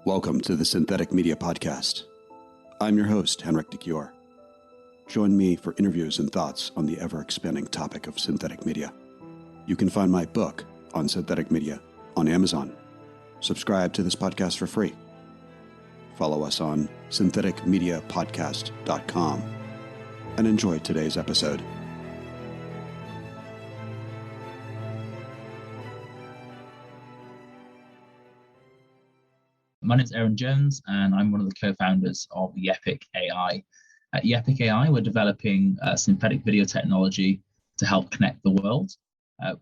Welcome to the Synthetic Media Podcast. I'm your host, Henrik de Cure. Join me for interviews and thoughts on the ever-expanding topic of synthetic media. You can find my book on synthetic media on Amazon. Subscribe to this podcast for free. Follow us on syntheticmediapodcast.com and enjoy today's episode. My name is Aaron Jones, and I'm one of the co-founders of Epic AI. At Epic AI, we're developing synthetic video technology to help connect the world.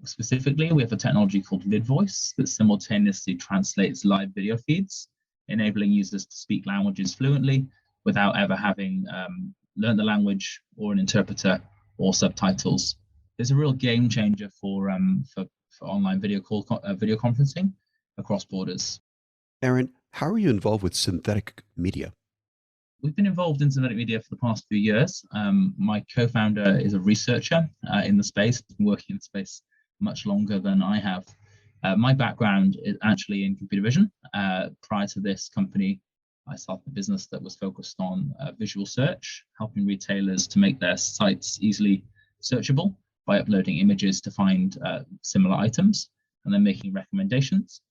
Specifically, we have a technology called VidVoice that simultaneously translates live video feeds, enabling users to speak languages fluently without ever having learned the language or an interpreter or subtitles. It's a real game changer for online video conferencing across borders. Aaron, how are you involved with synthetic media? We've been involved in synthetic media for the past few years. My co-founder is a researcher in the space, been working in the space much longer than I have. My background is actually in computer vision. Prior to this company, I started a business that was focused on visual search, helping retailers to make their sites easily searchable by uploading images to find similar items and then making recommendations.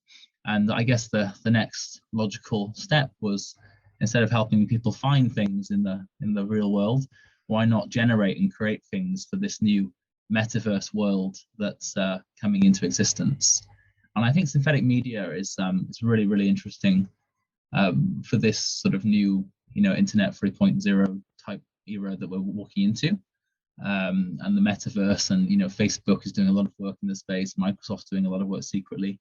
And I guess the next logical step was, instead of helping people find things in the real world, why not generate and create things for this new metaverse world that's coming into existence? And I think synthetic media is really, really interesting for this sort of new, Internet 3.0 type era that we're walking into. And the metaverse, and Facebook is doing a lot of work in the space. Microsoft's doing a lot of work secretly.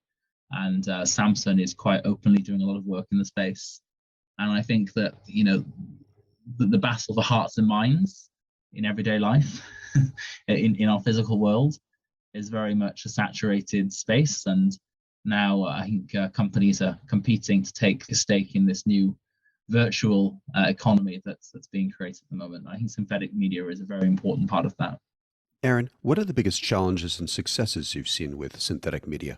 And Samsung is quite openly doing a lot of work in the space. And I think that, the battle for hearts and minds in everyday life, in our physical world, is very much a saturated space. And now I think companies are competing to take a stake in this new virtual economy that's being created at the moment. I think synthetic media is a very important part of that. Aaron, what are the biggest challenges and successes you've seen with synthetic media?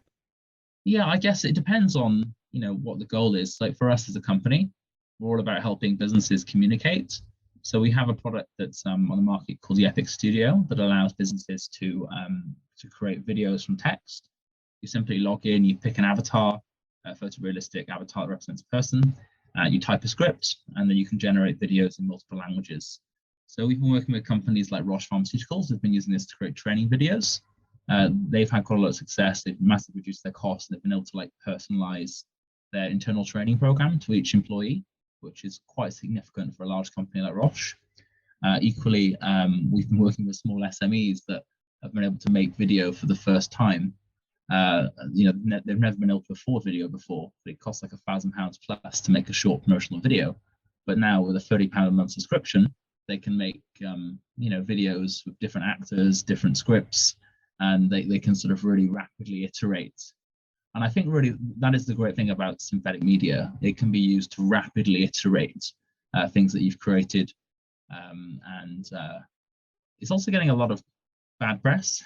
Yeah, I guess it depends on, what the goal is. Like for us as a company, we're all about helping businesses communicate. So we have a product that's on the market called the Epic Studio that allows businesses to create videos from text. You simply log in, you pick an avatar, a photorealistic avatar that represents a person, you type a script, and then you can generate videos in multiple languages. So we've been working with companies like Roche Pharmaceuticals who've been using this to create training videos. They've had quite a lot of success. They've massively reduced their costs. They've been able to personalize their internal training program to each employee, which is quite significant for a large company like Roche. Equally, we've been working with small SMEs that have been able to make video for the first time. They've never been able to afford video before, but it costs like £1,000 plus to make a short promotional video. But now with a £30 a month subscription, they can make videos with different actors, different scripts, and they can sort of really rapidly iterate. And I think really that is the great thing about synthetic media. It can be used to rapidly iterate things that you've created. And it's also getting a lot of bad press.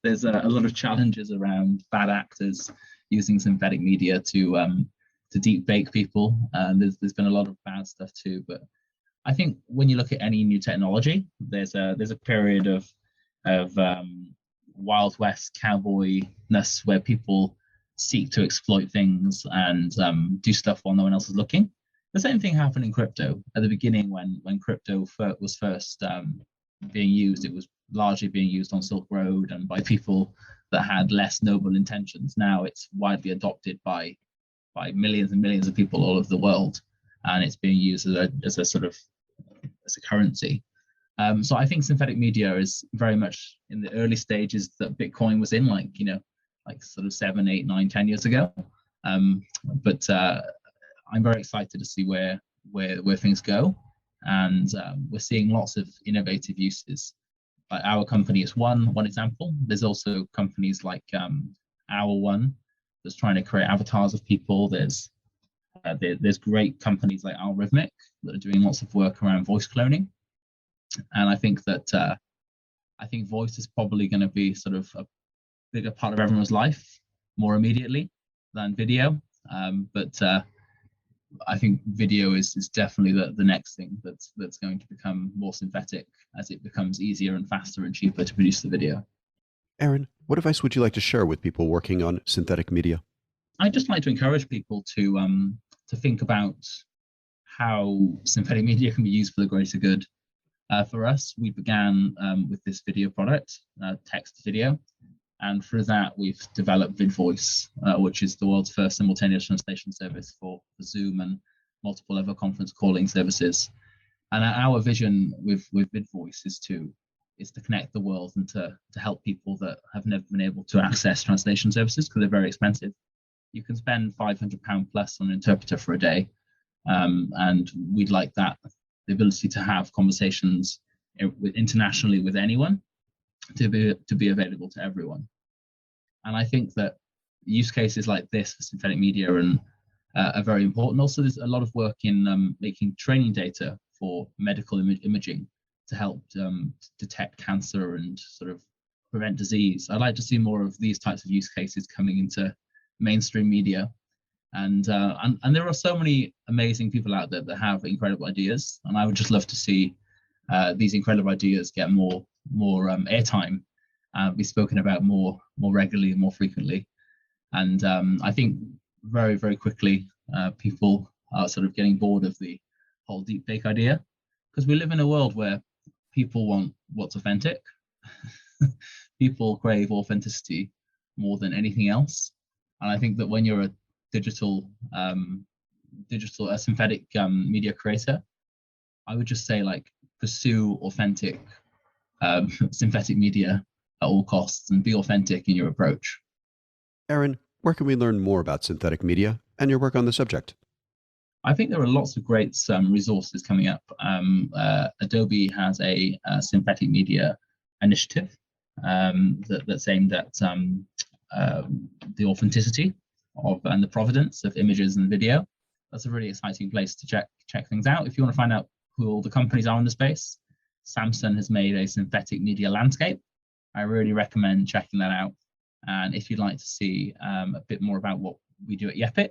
There's a lot of challenges around bad actors using synthetic media to deep fake people. And there's been a lot of bad stuff too. But I think when you look at any new technology, there's a period of Wild West cowboyness where people seek to exploit things and do stuff while no one else is looking. The same thing happened in crypto at the beginning when crypto was first being used. It was largely being used on Silk Road and by people that had less noble intentions. Now it's widely adopted by millions and millions of people all over the world, and it's being used as a currency. So I think synthetic media is very much in the early stages that Bitcoin was in, like sort of 7, 8, 9, 10 years ago. But I'm very excited to see where things go, and we're seeing lots of innovative uses. Our company is one example. There's also companies like Our One that's trying to create avatars of people. There's great companies like Algorithmic that are doing lots of work around voice cloning. And I think that voice is probably going to be sort of a bigger part of everyone's life more immediately than video. But I think video is definitely the next thing that's going to become more synthetic as it becomes easier and faster and cheaper to produce the video. Aaron, what advice would you like to share with people working on synthetic media? I'd just like to encourage people to think about how synthetic media can be used for the greater good. For us, we began with this video product, text video, and through that we've developed VidVoice, which is the world's first simultaneous translation service for Zoom and multiple other conference calling services. And our vision with VidVoice is to connect the world and to help people that have never been able to access translation services because they're very expensive. You can spend £500 plus on an interpreter for a day, and we'd like that, the ability to have conversations internationally with anyone, to be available to everyone. And I think that use cases like this for synthetic media are very important. Also, there's a lot of work in making training data for medical imaging to help detect cancer and sort of prevent disease. I'd like to see more of these types of use cases coming into mainstream media. And there are so many amazing people out there that have incredible ideas, and I would just love to see these incredible ideas get more airtime, be spoken about more regularly and more frequently. And I think very, very quickly people are sort of getting bored of the whole deepfake idea, because we live in a world where people want what's authentic. People crave authenticity more than anything else. And I think that when you're a digital synthetic media creator, I would just say, like, pursue authentic synthetic media at all costs and be authentic in your approach. Aaron, where can we learn more about synthetic media and your work on the subject? I think there are lots of great resources coming up. Adobe has a synthetic media initiative that's aimed at the authenticity of and the provenance of images and video. That's a really exciting place to check things out. If you want to find out who all the companies are in the space, Samsung has made a synthetic media landscape. I really recommend checking that out. And if you'd like to see a bit more about what we do at Yepic,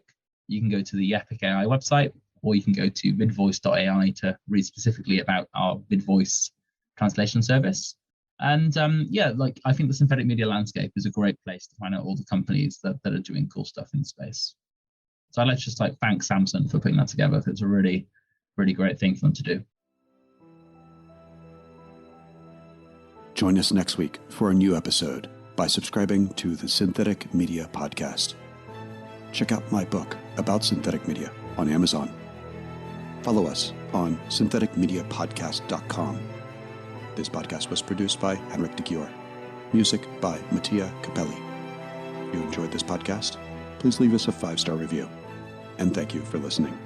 you can go to the Yepic AI website, or you can go to vidvoice.ai to read specifically about our VidVoice translation service. And I think the synthetic media landscape is a great place to find out all the companies that are doing cool stuff in the space. So I'd like to just thank Samsung for putting that together. It's a really, really great thing for them to do. Join us next week for a new episode by subscribing to the Synthetic Media Podcast. Check out my book about synthetic media on Amazon. Follow us on syntheticmediapodcast.com. This podcast was produced by Henrik de Gior. Music by Mattia Capelli. If you enjoyed this podcast, please leave us a 5-star review. And thank you for listening.